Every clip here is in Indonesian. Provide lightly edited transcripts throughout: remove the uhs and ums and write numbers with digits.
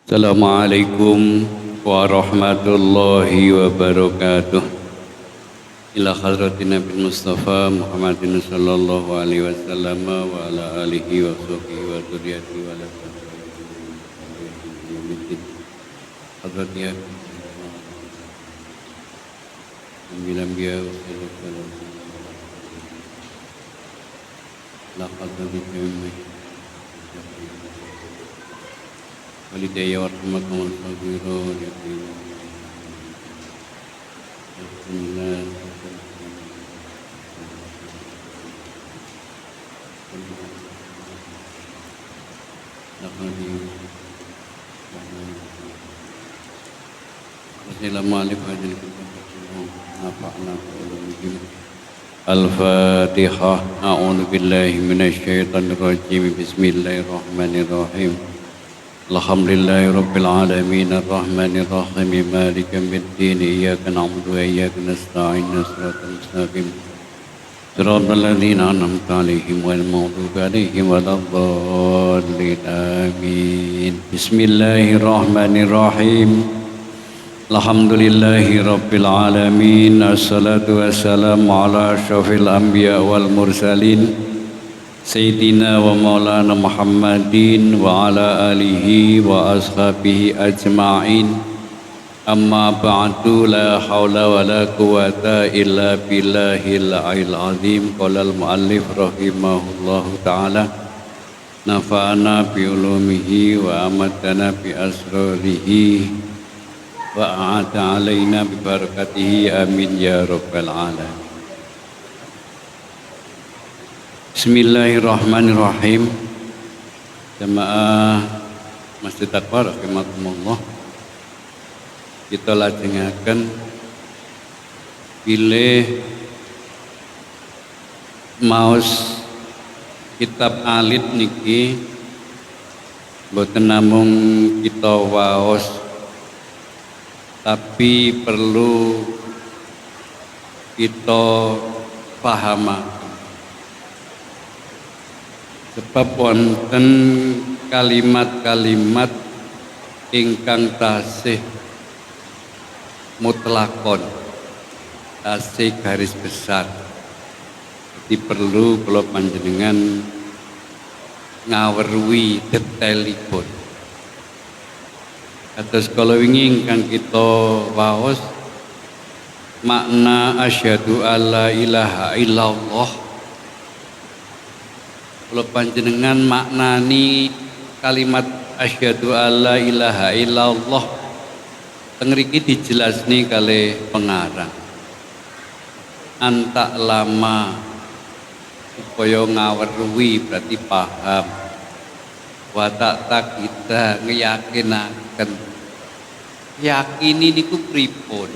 Assalamualaikum warahmatullahi wabarakatuh. Ila hadratin Nabi Mustafa Muhammadin sallallahu alaihi wasallam wa ala alihi wa sahbihi wa dzurriyyatihi wa ala hadratnya Anbiya wa sallallahu laqad bi'amri walidayya warahmatullahi wabarakatuh. Al-Fatihah. A'udzu billahi minasy syaithanir rajim. Bismillahirrahmanirrahim. Alhamdulillahi rabbil alamin arrahmanir rahim maliki yaumiddin iyyaka na'budu wa iyyaka nasta'in siratal mustaqim siratal ladzina an'amta 'alaihim ghairil maghdubi 'alaihim waladdallin amin. Bismillahirrahmanirrahim. Alhamdulillahi rabbil alamin assalatu wassalamu ala asyrafil anbiya wal mursalin Sayyidina wa maulana Muhammadin wa ala alihi wa ashabihi ajma'in. Amma ba'du, la hawla wa la quwata illa billahil aliyyil azim. Qala al-muallif rahimahullahu ta'ala, nafa'ana bi ulumihi wa amatana bi asrarihi wa a'ata alaina bi barakatihi amin ya rabbal alamin. Bismillahirrahmanirrahim. Jamaah Masjid Taqwa rahimakumullah, kita lajengaken pilih maos kitab alit niki boten namung kita waos, tapi perlu kita pahamaken. Sebab wonten kalimat-kalimat ingkang tasih mutlakon, tasih garis besar. Jadi perlu kula panjenengan ngaweruhi detailipun. Kados kala wingi ingkang kita waos makna asyhadu alla ilaha illallah. Kalau panjenengan maknani kalimat asyhadu alla ilaha illallah tengriki dijelasni kali pengarang antak lama supaya ngaweruhi berarti paham watak tak kita ngeyakinaken yakini niku pripun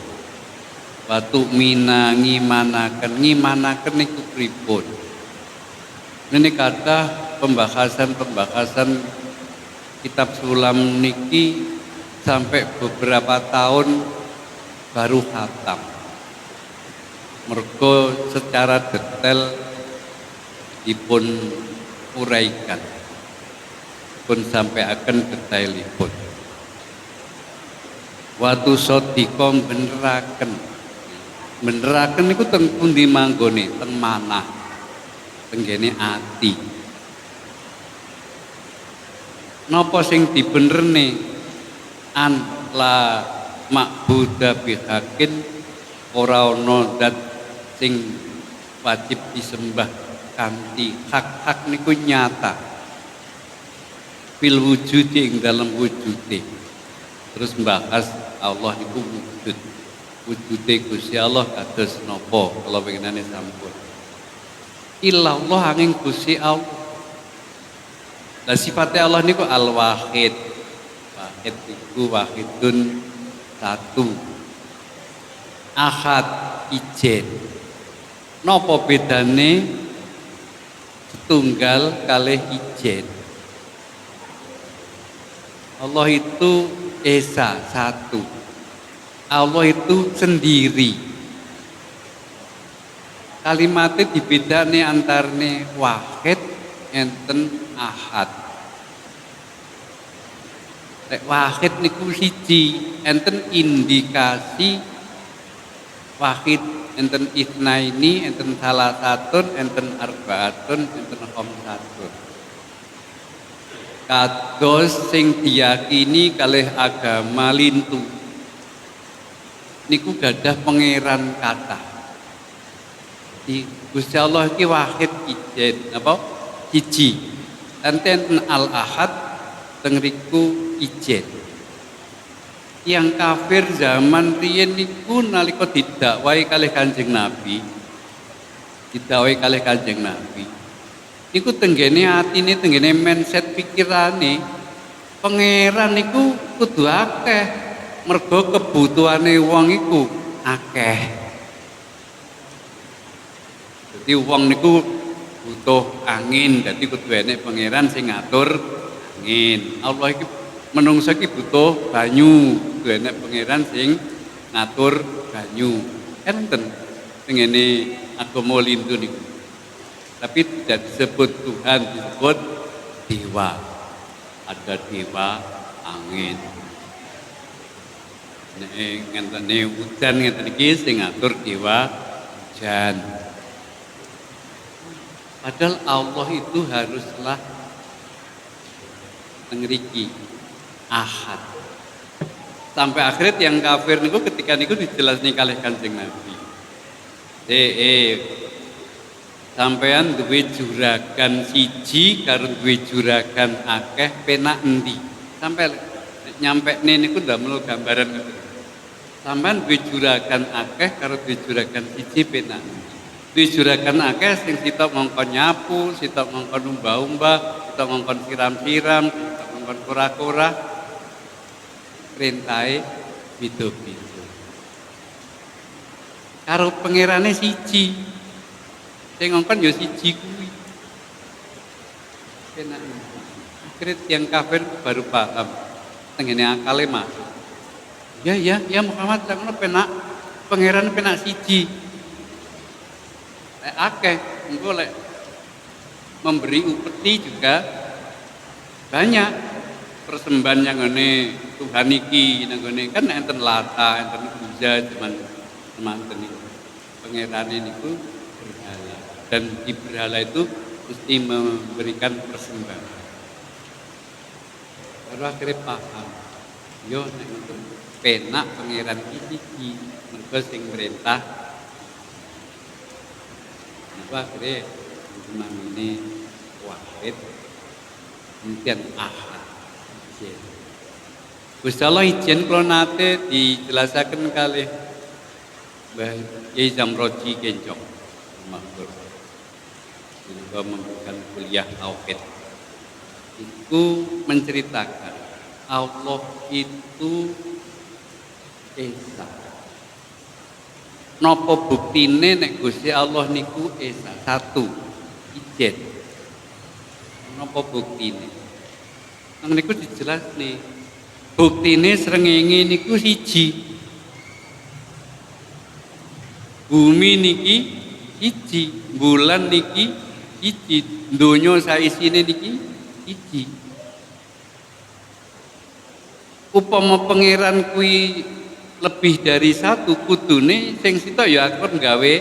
watu mina ngimanaken niku pripun. Ini kata pembahasan kitab sulam niki sampai beberapa tahun baru khatam. Mergo secara detail dipun uraikan, pun sampai akan detailipun. Watu sodikom beneraken niku teng pundi manggone, teng manah. Tenggene ati. Napa sing dibenerne an la ma'buda bihakin, ora ana zat sing wajib disembah kanthi hak-hak niku nyata. Fil wujud ing dalam wujude. Terus membahas Allah niku wujud. Wujude Gusti Allah kados napa kala winginane sampun. Illallah angin Gusti Allah. Lah sifatnya Allah niku al-wahid. Wahid iku wahidun satu. Ahad ijen. Napa bedane setunggal kalih ijen? Allah itu esa satu. Allah itu sendiri. Kalimatnya dibedane antarane wahid enten ahad. Lek wahid niku siji, enten indikasi wahid, enten itsnaini, enten salasatun, enten arbaatun, enten khamsatun. Kados sing diyakini kalih agama lintu niku gadah pangeran kathah. Di Gusti Allah iki wahid ijen apa? Siji. Enten al-ahad teng riku ijen. Yang kafir zaman riyen niku nalika didakwahi kalih Kanjeng Nabi. Didakwahi kalih Kanjeng Nabi. Niku tenggene atine, tenggene mindset pikirane pangeran niku kudu akeh. Mergo kebutuhane wong iku akeh. Jadi wong niku butuh angin, dadi kudu enek pangeran sing ngatur angin. Allah iki menungso iki butuh banyu, kudu enek pangeran sing ngatur banyu. Enten tengene agama lintu niku. Tapi tidak disebut Tuhan, disebut dewa. Ada dewa angin. Nek ngentene hujan ngenten iki sing ngatur dewa hujan. Padahal Allah itu haruslah ngeriki ahad. Sampai akhirat yang kafir niku ketika niku dijelasni kalih Kanjeng Nabi. Sampean duwe juragan siji karo duwe juragan akeh penak endi? Sampai nyampekne niku ndamel gambaran ngoten. Sampean duwe juragan akeh karo duwe juragan siji penak endi? Duwe juragan akeh sing sitok mongkon nyapu, sitok mongkon umbah-umbah, sitok mongkon siram-siram, sitok mongkon kura-kura. Perintahe beda-beda. Karo pangerane siji. Sing ngongkon ya siji kuwi. Penak. Akhirnya yang kafir baru paham. Tengene akale masuk. Ya Muhammad lek ngono penak pangeran penak siji. Lek akeh engko lek memberi upeti juga banyak persembahan yang ngene Tuhan iki nang ngene kan enten Lata, enten Uzza cuman semanten niku. Pangerane niku berhala. Dan di berhala itu mesti memberikan persembahan. Baru akhirnya paham. Yo nek ngoten penak pangeran iki mergo sing merintah. Niku akhirnya namine wahid kemudian ahad. Gusti Allah ijen kula nate dijelasaken kalih Mbah Kyai Zamroji Kencok Makmur. Juga memberikan kuliah tauhid. Itu menceritakan Allah itu esa. Napa buktine nek Gusti Allah niku esa? Satu, ijen. Napa buktine? Nang niku dijelasne. Buktine srengenge niku siji. Bumi niki siji, bulan niki siji, donya saisine niki siji. Upama pangeran kuwi lebih dari satu, kudune sing sitok ya akon gawe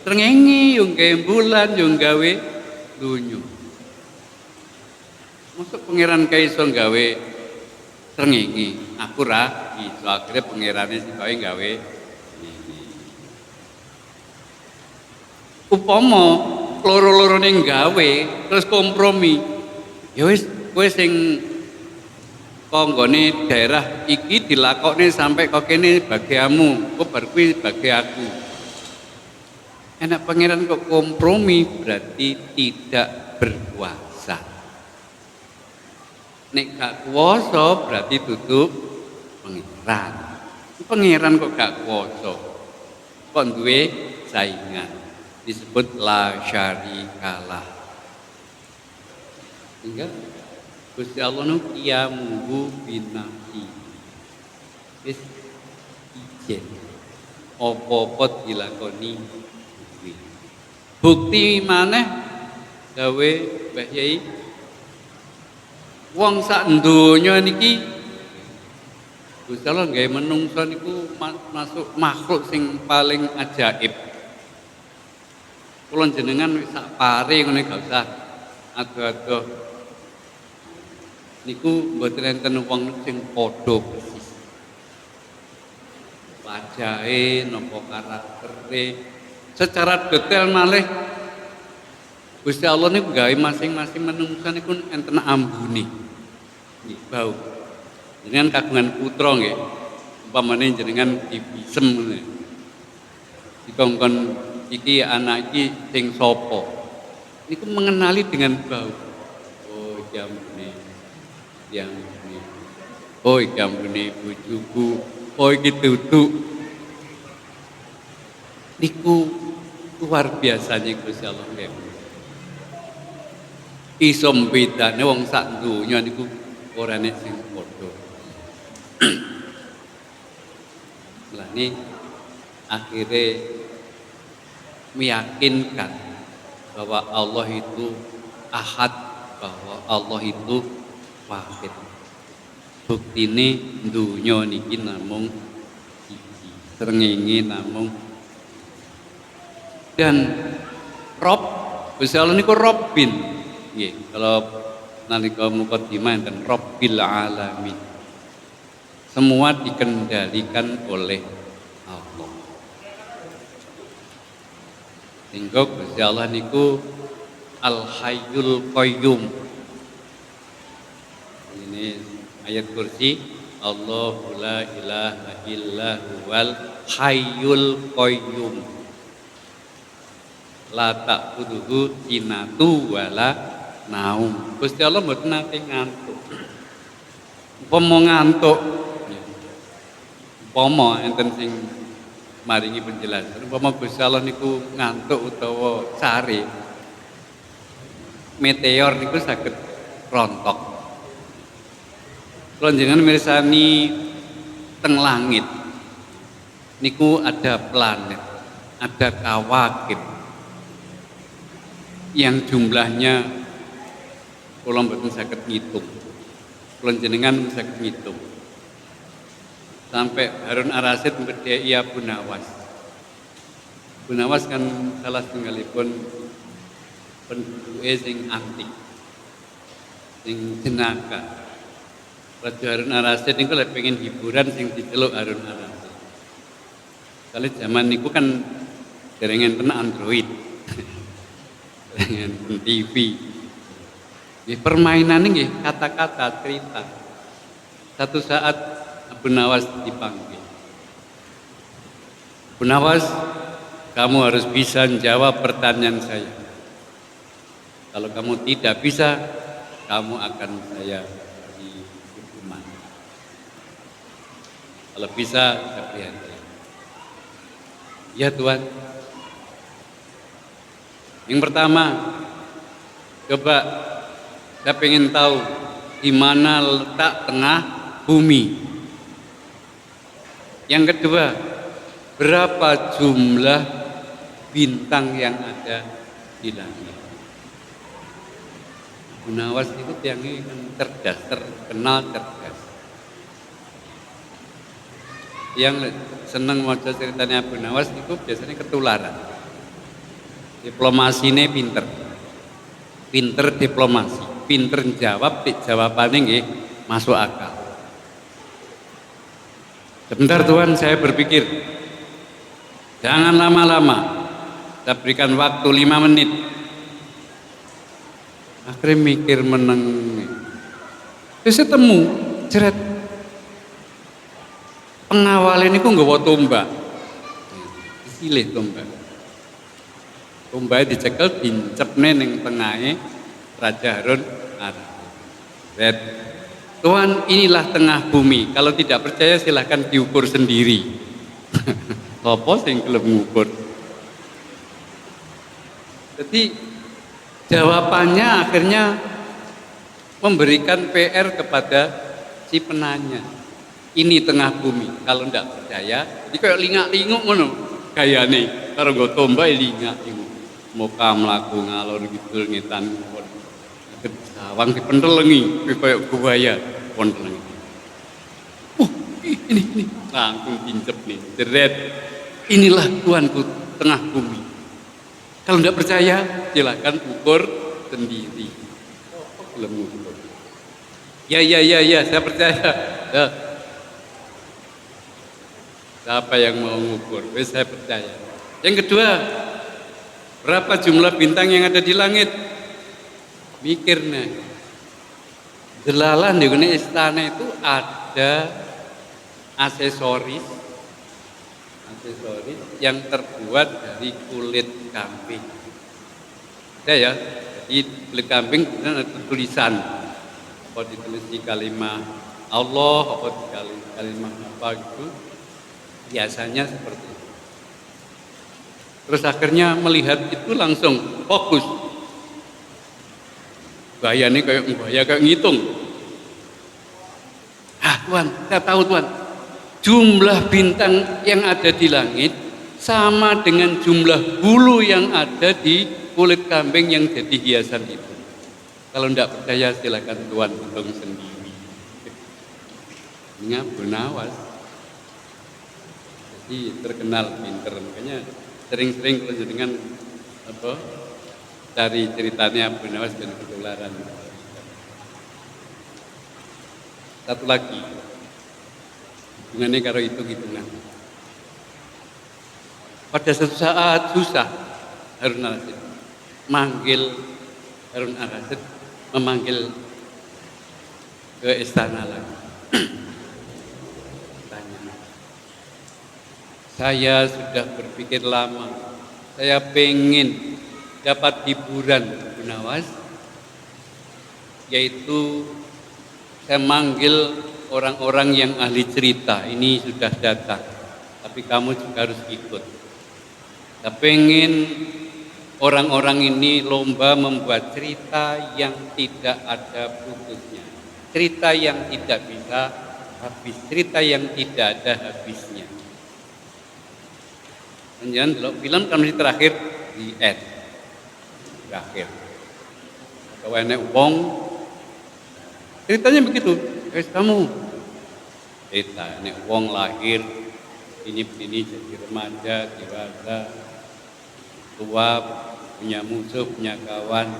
srengenge, yo gawe bulan, yo gawe donya. Mosok pangeran kae iso gawe srengenge, aku ra iso akhire pangerane sitoke gawe ini. Upama loro-lorone gawe terus kompromi. Ya wis kowe sing konggone daerah iki dilakokne sampai kok kene bagiamu, kok bar kuwi bagi aku. Enak pangeran kok kompromi berarti tidak berkuasa. Nek gak kuasa berarti tutup pangeran. Pangeran kok gak kuasa. Kok duwe saingan. Disebut la syarikalah. Sehingga Gusti Allah nu qiyamuhu binafsi. Wis ijen. Apa-apa dilakoni kuwi. Bukti maneh gawe Mbah Yai wong sak donya niki Gusti Allah gawe menungso niku masuk makhluk sing paling ajaib. Kula jenengan wis sak pare ngene gak usah adoh-adoh. Niku mboten enten wong sing padha persis. Wajahe napa karaktere secara detail malih Gusti Allah niku gawe masing-masing menungso niku enten ambune. Nggih, bau. Jenengan kagungan putra nggih. Umpamane jenengan dibisem ngene. Dikongkon iki anak iki sing sapa? Niku mengenali dengan bau. Oh, iki ambune. Yang ini. Oh, iki ambune bojoku. Oh, iki duduk. Niku luar biasanya Gusti Allah nggih. Iso mbedane wong sak donya niku ora nek sing padha. Lah ini akhirnya meyakinkan bahwa Allah itu ahad, bahwa Allah itu wahid. Bukti ini dunia niki namung siji, srengenge namung dan Rob, Gusti Allah niku Rabbin. Nggih, kalau nalika mukadimah enten Rabbil alamin. Semua dikendalikan oleh Allah. Sehingga Gusti Allah niku Al-Hayyul Qayyum. Ini ayat kursi, Allahu la ilaha illa huwal hayyul qayyum. La ta'khudhuhu sinatu wala naum. Gusti Allah mboten nate ngantuk. Umpama ngantuk, umpama enten sing maringi penjelasan, umpama Gusti Allah niku ngantuk utawa sare, meteor niku saged rontok. Kalau jenengan mirsani teng langit niku ada planet, ada kawakib yang jumlahnya kula mboten saged ngitung. Kula jenengan saged ngitung. Sampai Harun Ar-Rasyid mbedheki Abu Nawas. Abu Nawas kan salah setunggalipun penduduke sing antik, sing jenaka. Raja Harun Ar-Rasyid niku lek pengen hiburan sing diceluk Harun Ar-Rasyid. Kali zaman niku kan dereng enten Android. Dereng enten TV. Nggih permainane nggih kata-kata cerita. Satu saat Abu Nawas dipanggil. Abu Nawas, kamu harus bisa menjawab pertanyaan saya. Kalau kamu tidak bisa, kamu akan saya kalau bisa, saya prihatin. Ya Tuhan. Yang pertama, coba saya pengen tahu di mana letak tengah bumi. Yang kedua, berapa jumlah bintang yang ada di langit. Abu Nawas itu tiangnya kan cerdas, terkenal cerdas. Yang seneng maca ceritanya Abu Nawas itu biasanya ketularan. Diplomasinya pinter diplomasi, pinter jawab, jawabannya nggih masuk akal. Sebentar Tuhan, saya berpikir. Jangan lama-lama. Saya berikan waktu 5 menit. Akhirnya mikir meneng. Terus ketemu, jeret. Pengawal ini kok nggawa tombak. Disilih tombak. Tombaknya dicekel dincepne ning tengahe Raja Harun Ar-Rasyid. Tuhan, inilah tengah bumi. Kalau tidak percaya silahkan diukur sendiri. Apa sing gelem ngukur? Jadi jawabannya akhirnya memberikan PR kepada si penanya. Ini tengah bumi. Kalau tidak percaya, jadi kayak lingak-linguk ngono gayane. Karo nggo tombak lingak-linguk. Moka mlaku ngalor gitu ngetan. Sawang dipentelengi kayak buaya pentelengi. ini langsung pincep nih, jeret. Inilah Tuhanku tengah bumi. Kalau tidak percaya, silakan ukur sendiri. Belum ukur. Ya, saya percaya. Ya. Siapa yang mau mengukur? Saya percaya. Yang kedua, berapa jumlah bintang yang ada di langit? Mikir nih. Jelalan di istana itu ada aksesoris yang terbuat dari kulit kambing. Ada ya, jadi kulit kambing kemudian ada tulisan. Apa ditulis di kalimat Allah, apa di kalimat apa gitu. Biasanya seperti itu. Terus akhirnya melihat itu langsung fokus. Bahayanya kayak ngitung. Tuhan, saya tahu Tuhan. Jumlah bintang yang ada di langit sama dengan jumlah bulu yang ada di kulit kambing yang jadi hiasan itu. Kalau tidak percaya silakan Tuhan hitung sendiri. Ini Abu Nawas. Jadi terkenal pinter, makanya sering-sering kalau dengan dari ceritanya Abu Nawas dan ketularan. Satu lagi, hubungannya kalau hitung-hitungan. Pada suatu saat susah Harun al-Rasyid memanggil ke istana lagi. Tanya, saya sudah berpikir lama, saya pengen dapat hiburan Abu Nawas, yaitu saya manggil orang-orang yang ahli cerita, ini sudah datang, tapi kamu juga harus ikut. Saya pengen orang-orang ini lomba membuat cerita yang tidak ada putusnya, cerita yang tidak bisa habis, cerita yang tidak ada habisnya. Jangan kalau film kan masih terakhir di end, terakhir. Kalau enek wong ceritanya begitu, kamu cerita enek wong lahir ini jadi remaja, dewasa, tua, punya musuh, punya kawan,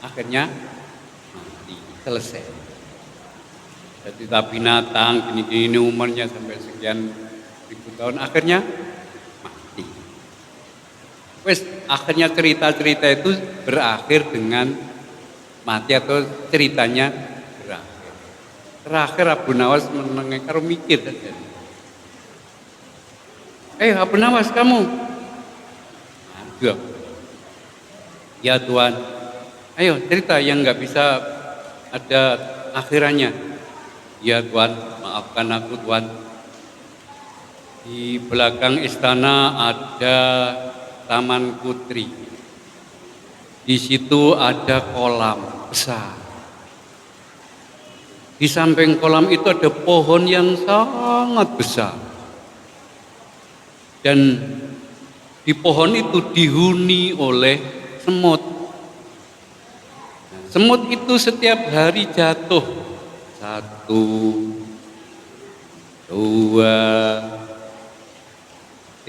akhirnya mati, selesai. Jadi binatang gini umurnya sampai sekian ribu tahun, akhirnya mati. Akhirnya cerita-cerita itu berakhir dengan mati atau ceritanya berakhir. Terakhir Abu Nawas menengah karo mikir saja. Abu Nawas kamu. Aduh. Ya Tuhan. Ayo cerita yang nggak bisa ada akhirannya. Ya Tuhan, maafkan aku Tuhan. Di belakang istana ada Taman Putri. Di situ ada kolam besar. Di samping kolam itu ada pohon yang sangat besar. Dan di pohon itu dihuni oleh semut. Semut itu setiap hari jatuh. 1, 2,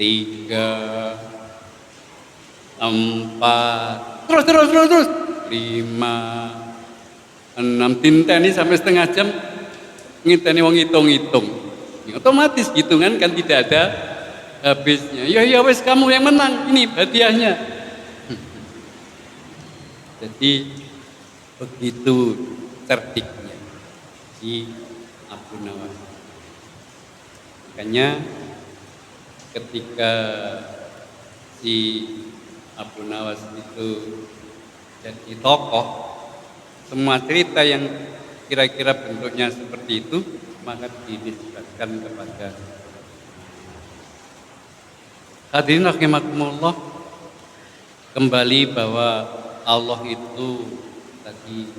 3, 4, terus 5, 6, tinteni sampai setengah jam ngiteni wong hitung-hitung. Otomatis hitungan kan tidak ada habisnya. Ya wes kamu yang menang, ini hadiahnya. Jadi begitu cerdiknya si Abu Nawas. Makanya ketika si Abu Nawas itu jadi tokoh, semua cerita yang kira-kira bentuknya seperti itu maka dinisbatkan kepada hadirin rahimakumullah. Kembali bahwa Allah itu tadi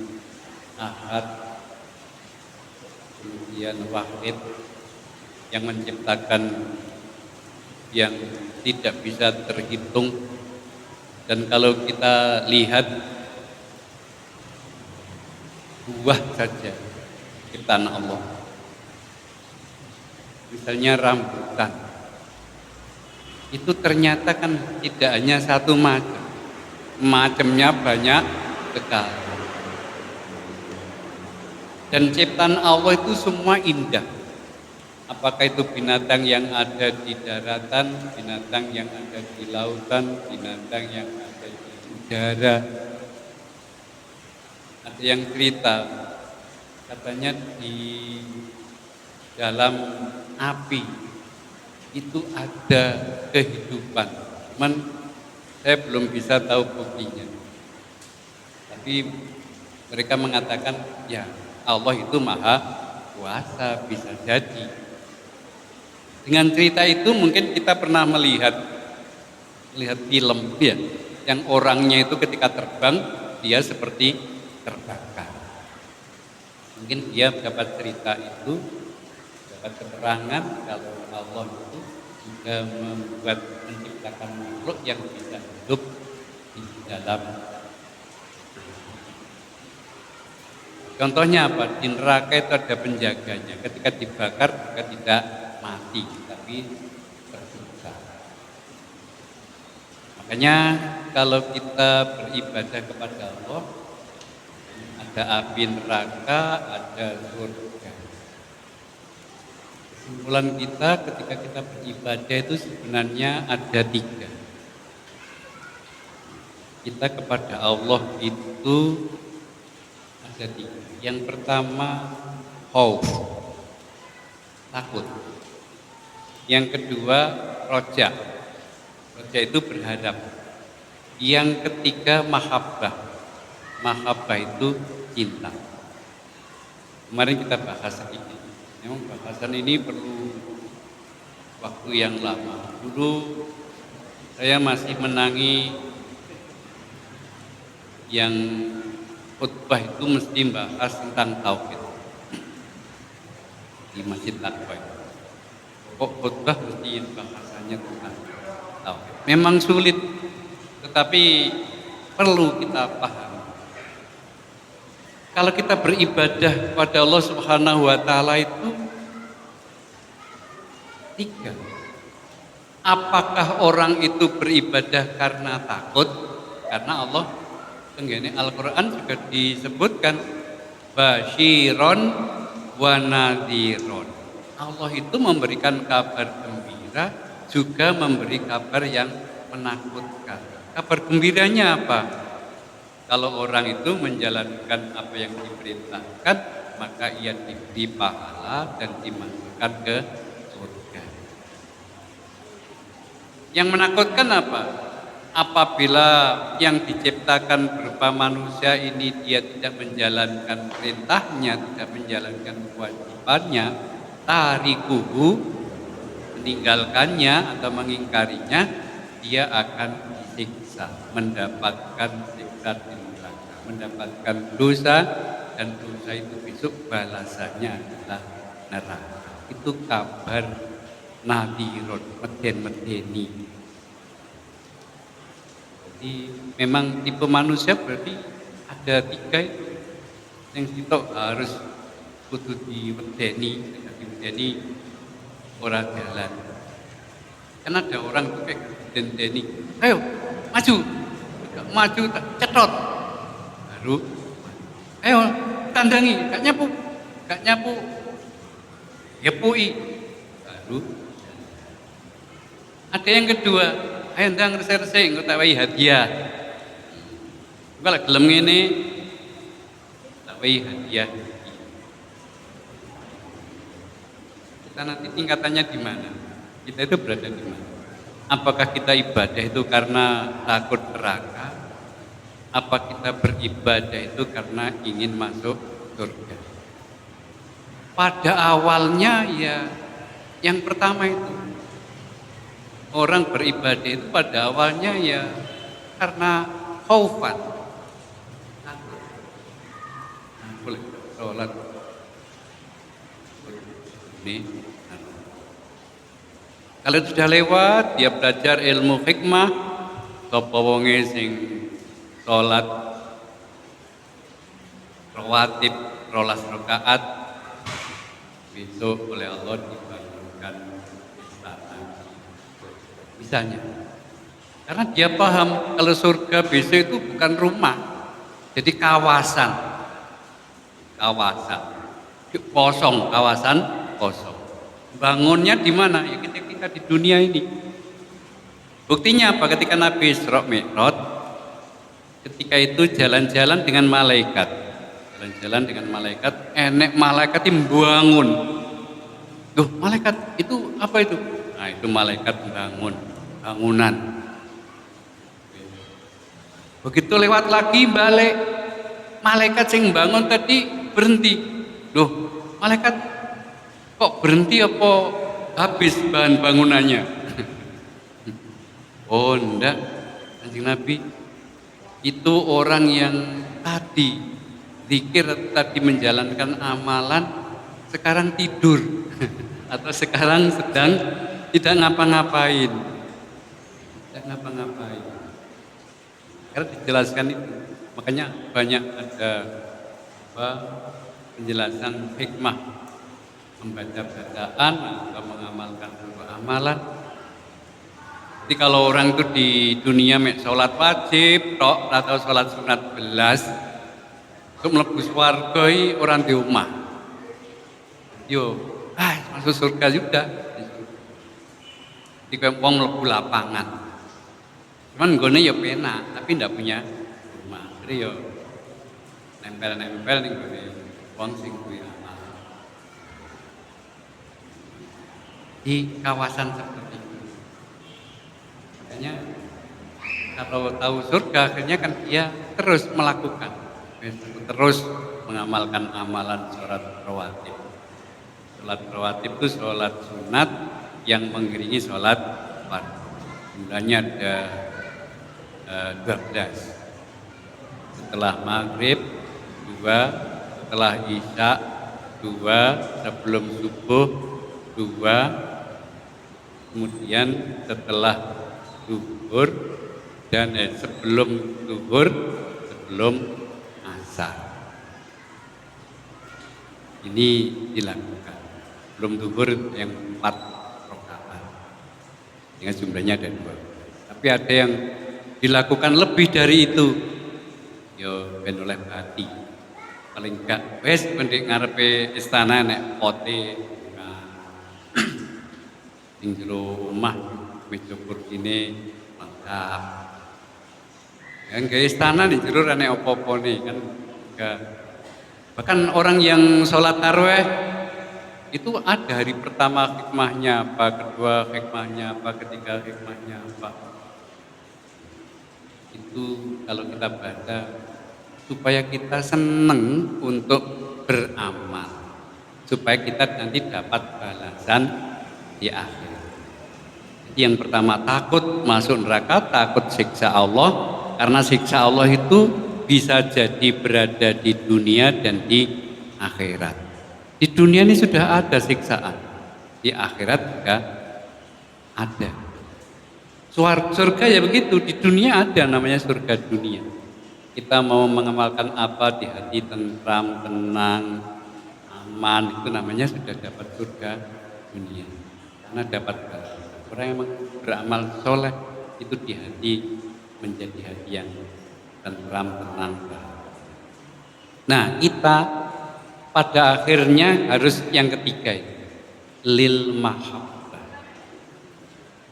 Ahad, kemudian Wahid, yang menciptakan yang tidak bisa terhitung. Dan kalau kita lihat buah saja ciptaan Allah, misalnya rambutan, itu ternyata kan tidak hanya satu macam, macamnya banyak sekali. Dan ciptaan Allah itu semua indah. Apakah itu binatang yang ada di daratan, binatang yang ada di lautan, binatang yang ada di udara. Ada yang cerita, katanya di dalam api itu ada kehidupan. Cuman saya belum bisa tahu buktinya. Tapi mereka mengatakan, ya Allah itu maha kuasa, bisa jadi. Dengan cerita itu mungkin kita pernah melihat film ya, yang orangnya itu ketika terbang dia seperti terbakar. Mungkin dia dapat cerita itu, dapat keterangan kalau Allah itu juga menciptakan makhluk yang bisa hidup di dalam. Contohnya apa? Di neraka itu ada penjaganya. Ketika dibakar juga tidak mati, tapi tersiksa. Makanya kalau kita beribadah kepada Allah, ada api neraka, ada surga. Kesimpulan kita ketika kita beribadah itu sebenarnya ada 3. Kita kepada Allah itu ada 3. Yang pertama, khauf, takut. Yang kedua, roja. Roja itu berharap. Yang ketiga, mahabbah. Mahabbah itu cinta. Kemarin kita bahas sedikit. Memang bahasan ini perlu waktu yang lama. Dulu saya masih menangi yang khutbah itu mesti bahas tentang tauhid di Masjid Taqwa. Kok khutbah mesti bahasanya tentang tauhid. Memang sulit, tetapi perlu kita paham. Kalau kita beribadah kepada Allah Subhanahu wa taala itu 3. Apakah orang itu beribadah karena takut? Karena Allah tenggene Al-Quran juga disebutkan basyiron wa nadhiron. Allah itu memberikan kabar gembira, juga memberi kabar yang menakutkan. Kabar gembiranya apa? Kalau orang itu menjalankan apa yang diperintahkan, maka ia diberi pahala dan dimasukkan ke surga. Yang menakutkan apa? Apabila yang diciptakan berupa manusia ini dia tidak menjalankan perintahnya, tidak menjalankan kewajibannya, tarikuhu, meninggalkannya atau mengingkarinya, dia akan disiksa, mendapatkan siksa di neraka, mendapatkan dosa, dan dosa itu besok balasannya adalah neraka. Itu kabar nadhirun, meden-medeni. Memang tipe manusia berarti ada 3 itu. Yang kita harus kudu diwedeni, orang jalan. Kan ada orang tuh kayak dendeni, ayo maju, gak maju tak cetot, baru ayo tandangi, gak nyapu, ya pui, baru. Ada yang kedua, ayo ndang resik-resik engko tak wahi hadiah. Engko lek gelem ngene tak wahi hadiah. Kita nanti tingkatannya di mana? Kita itu berada di mana? Apakah kita ibadah itu karena takut neraka? Apa kita beribadah itu karena ingin masuk surga? Pada awalnya ya yang pertama itu. Orang beribadah itu pada awalnya ya karena khaufan. Takut. Nah, boleh sholat. Ini. Kalau sudah lewat, dia belajar ilmu hikmah, sapa wonge sing sholat rawatib 12 rakaat besok oleh Allah dibayarkan membangunkan istana. Misalnya, karena dia paham kalau surga besok itu bukan rumah, jadi kawasan, kawasan kosong, kawasan kosong. Bangunnya di mana? Ya ketika di dunia ini. Buktinya apa? Ketika Nabi Isra Mi'raj, ketika itu jalan-jalan dengan malaikat, enek malaikat yang bangun. Duh, malaikat itu apa itu? Nah, itu malaikat bangun bangunan. Begitu lewat lagi balik, malaikat yang bangun tadi berhenti. Duh, malaikat kok berhenti apa habis bahan bangunannya? Oh enggak, Kanjeng Nabi, itu orang yang tadi zikir, tadi menjalankan amalan, sekarang tidur atau sekarang sedang tidak ngapa-ngapain. Karena dijelaskan itu, makanya banyak ada penjelasan hikmah membaca bacaan atau mengamalkan sebuah amalan. Jadi kalau orang itu di dunia sholat wajib tok atau sholat sunat belas, itu mlebu swarga orang di rumah. Yo, masuk surga juga. Jadi kayak wong mlebu lapangan. Cuman nggone ya penak, tapi ndak punya rumah. Jadi yo nempel-nempel ning gone wong sing duwe amal. Di kawasan seperti itu. Makanya kalau tahu surga akhirnya kan dia terus melakukan, terus mengamalkan amalan sholat rawatib. Sholat rawatib itu sholat sunat yang mengiringi sholat fardu. Jumlahnya ada 12. Setelah maghrib 2, setelah isya 2, sebelum subuh 2, kemudian setelah zuhur dan sebelum zuhur, sebelum asar. Ini dilakukan. Belum zuhur yang 4 rakaat. Dengan jumlahnya ada 2. Tapi ada yang dilakukan lebih dari itu. Yo ben oleh hati. Paling enggak wis pendek ngarepe istana nek pote. Ning jero omah meja kursine lengkap. Yang ke istana di jero nek apa-apa nih kan enggak. Bahkan orang yang sholat tarawih itu ada hari pertama hikmahnya apa, kedua hikmahnya apa, ketiga hikmahnya apa. Itu kalau kita baca supaya kita seneng untuk beramal, supaya kita nanti dapat balasan di akhir. Jadi yang pertama takut masuk neraka, takut siksa Allah, karena siksa Allah itu bisa jadi berada di dunia dan di akhirat. Di dunia ini sudah ada siksaan, di akhirat juga ada. Surga ya begitu, di dunia ada namanya surga dunia. Kita mau mengamalkan apa di hati tentram, tenang, aman, itu namanya sudah dapat surga dunia. Karena dapat orang yang beramal soleh itu di hati menjadi hati yang tentram, tenang. Nah kita pada akhirnya harus yang ketiga, lil mahabbah.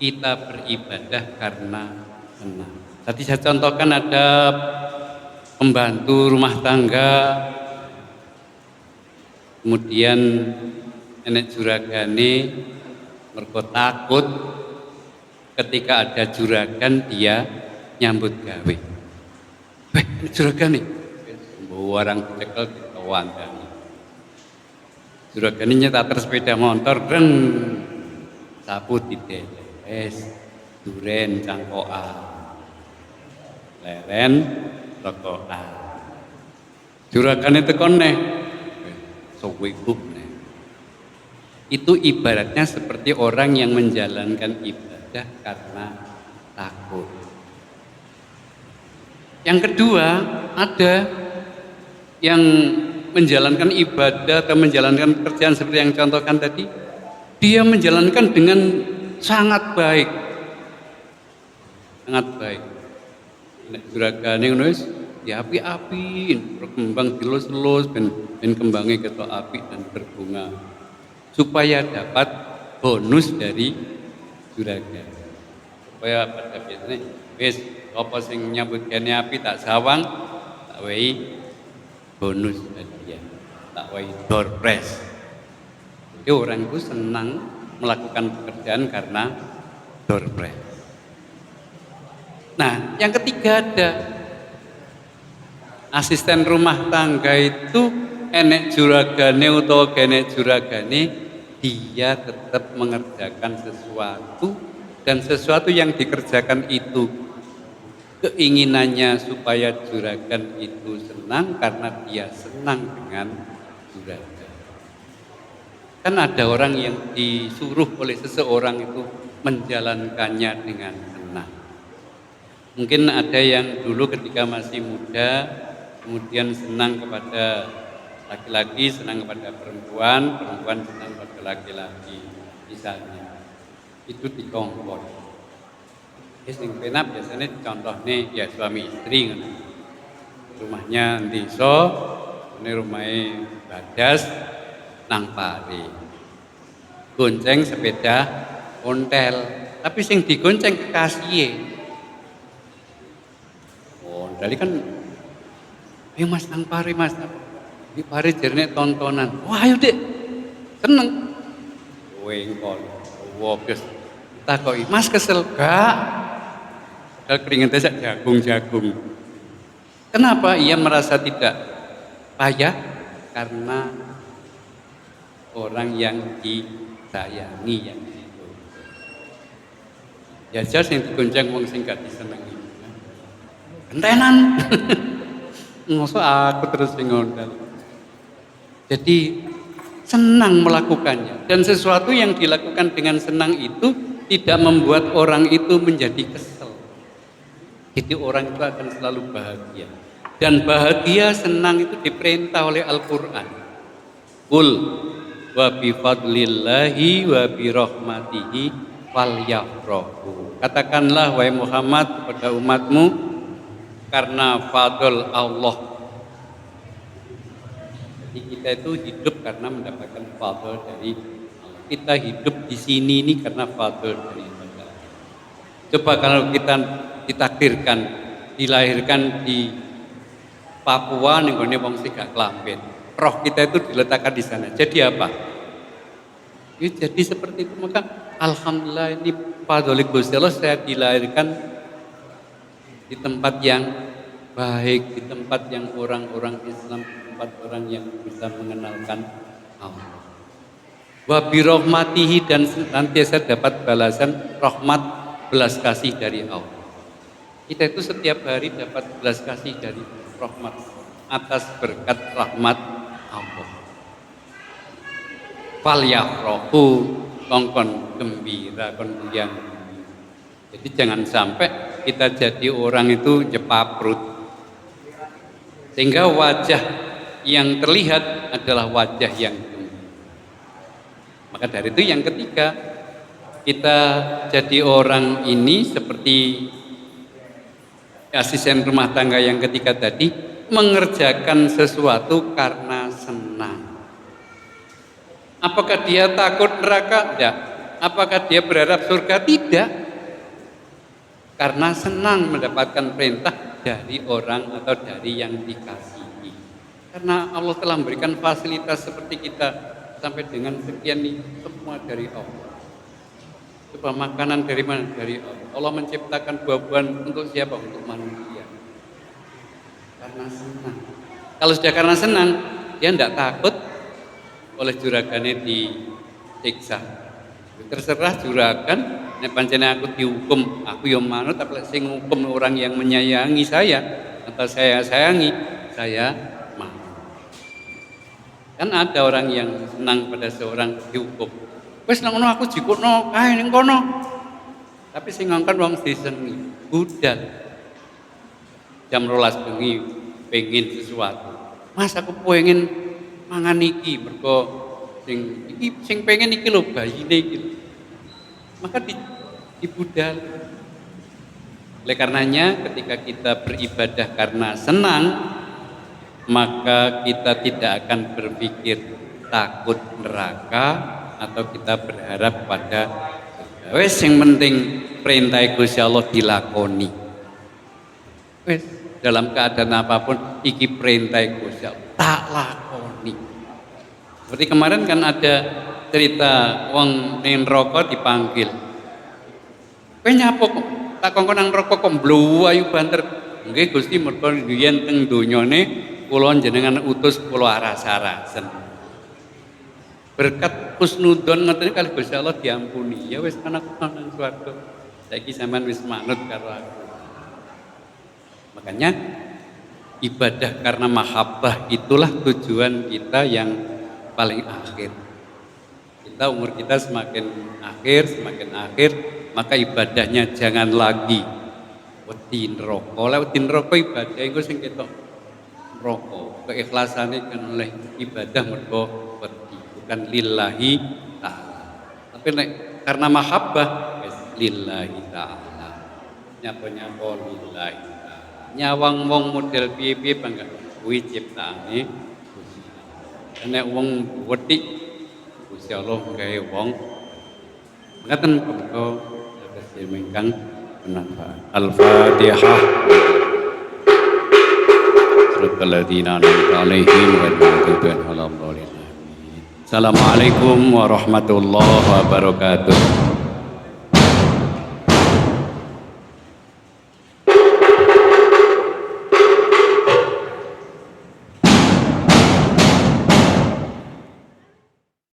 Kita beribadah karena senang. Tadi saya contohkan ada pembantu rumah tangga, kemudian nenek juragane mergo takut ketika ada juragan dia nyambut gawe. Nenek juragane bawa orang dicekel ditawandani. Juragane nyetar sepeda motor dan sapu didek. Duren cangkokan, leren rokokan. Juragan itu koneh, sowikuk. Itu ibaratnya seperti orang yang menjalankan ibadah karena takut. Yang kedua, ada yang menjalankan ibadah atau menjalankan pekerjaan seperti yang contohkan tadi dia menjalankan dengan sangat baik, sangat baik. Nek juragane ngono wis diapi-api, berkembang dilus-lus ben kembange ketok apik dan berbunga. Supaya dapat bonus dari juragan. Supaya pada biasanya wis apa sing nyambut gawe api tak sawang, tak wehi bonus hadiah, tak wehi door prize. Jadi orang itu senang melakukan pekerjaan karena door prize. Nah, yang ketiga ada asisten rumah tangga itu enek juragane utawa genek juragane, dia tetap mengerjakan sesuatu dan sesuatu yang dikerjakan itu keinginannya supaya juragan itu senang karena dia senang dengan juragan. Kan ada orang yang disuruh oleh seseorang itu menjalankannya dengan senang. Mungkin ada yang dulu ketika masih muda kemudian senang kepada laki-laki, senang kepada perempuan, perempuan senang kepada laki-laki, misalnya itu dikongkon. Sing penak biasanya contohnya ya suami istri ngono. Rumahnya ndiso, ini rumahnya badas nang pare. Gonceng sepeda ontel, tapi sing digonceng kekasih. Oh, dari kan ayo mas nang pare mas. Di pare jernih tontonan. Wah ayo dek, seneng. Wengkol, wobes. Takoki, mas kesel gak? Padahal keringetnya sak jagung-jagung. Kenapa ia merasa tidak payah? Karena orang yang disayangi yang itu. Ya jas yang digonceng wong sing gak disenengi. Gentenan. Ngoso aku terus sing ngondal. Jadi senang melakukannya dan sesuatu yang dilakukan dengan senang itu tidak membuat orang itu menjadi kesel. Jadi orang itu akan selalu bahagia. Dan bahagia senang itu diperintah oleh Al-Quran. Qul wa bi fadlillahi wa bi rahmatihi falyafrahu. Katakanlah wahai Muhammad kepada umatmu, karena fadl Allah. Jadi kita itu hidup karena mendapatkan fadl dari Allah. Kita hidup di sini ini karena fadl dari Allah. Coba kalau kita ditakdirkan dilahirkan di Papua ning gone wong sing gak kelampet. Roh kita itu diletakkan di sana. Jadi apa? Ya, jadi seperti itu. Maka alhamdulillah ini fadholi Gusti Allah, saya dilahirkan di tempat yang baik, di tempat yang orang-orang Islam, di tempat orang yang bisa mengenalkan Allah. Wa bi rahmatihi, dan senantiasa dapat balasan rahmat, belas kasih dari Allah. Kita itu setiap hari dapat belas kasih dari rahmat atas berkat rahmat Allah. Fal yafrahu, kongkon gembira, kon yang. Jadi jangan sampai kita jadi orang itu jepaprut. Sehingga wajah yang terlihat adalah wajah yang gembira. Maka dari itu yang ketiga, kita jadi orang ini seperti asisten rumah tangga yang ketiga tadi, mengerjakan sesuatu karena senang. Apakah dia takut neraka? Tidak. Apakah dia berharap surga? Tidak. Karena senang mendapatkan perintah dari orang atau dari yang dikasihi. Karena Allah telah memberikan fasilitas seperti kita sampai dengan sekian ini semua dari Allah. Coba makanan dari mana? Dari Allah. Allah menciptakan buah-buahan untuk siapa? Untuk manusia. Karena senang. Kalau sudah karena senang, dia tidak takut oleh juragannya disiksa. Terserah juragan, nek pancene aku dihukum, aku yang manut, tapi sing hukum orang yang menyayangi saya atau saya sayangi, saya mau. Kan ada orang yang senang pada seorang dihukum. Wes nang ngono aku jikukno kae ning kono. Tapi sing ngongkon wong disenengi. Budal. Jam 12 bengi pengen sesuatu. Mas aku pengen mangan iki mergo Sing pengen iki lho bayine iki. Maka dibudal. Oleh karenanya ketika kita beribadah karena senang, maka kita tidak akan berpikir takut neraka atau kita berharap pada wes yang penting perintah Gusti Allah dilakoni. Wes dalam keadaan apapun iki perintah Gusti Allah tak lakoni. Seperti kemarin kan ada cerita wong ning neraka dipanggil. Kowe nyapa kok? Tak kongkon nang neraka kok mbluwayu banter. Nggih Gusti mergo yen teng donyane kula jenengan utus kula aras-arasen. Berkat husnudon ngoten kalih Gusti Allah diampuni. Ya wis ana nang swarga. Saiki sampean wis manut karo aku. Makanya ibadah karena mahabbah itulah tujuan kita yang paling akhir. Kita umur kita semakin akhir, maka ibadahnya jangan lagi wedi neraka. Lewat neraka ibadah iku sing ketok neraka. Keikhlasannya kan oleh ibadah mergo wedi, bukan lillahi ta'ala. Tapi karena mahabbah lillahi ta'ala. Nyapa-nyapa lillahi ta'ala. Nyawang wong model piye-piye bangga kuwi ciptaane Gusti. Nek wong wedi Gusti Allah gawe wong ngaten punika dados ingkang bermanfaat. Al-Fatihah. Subhanalladzina an'amta 'alaihim ghairil maghdubi 'alaihim waladdallin. Assalamualaikum warahmatullahi wabarakatuh.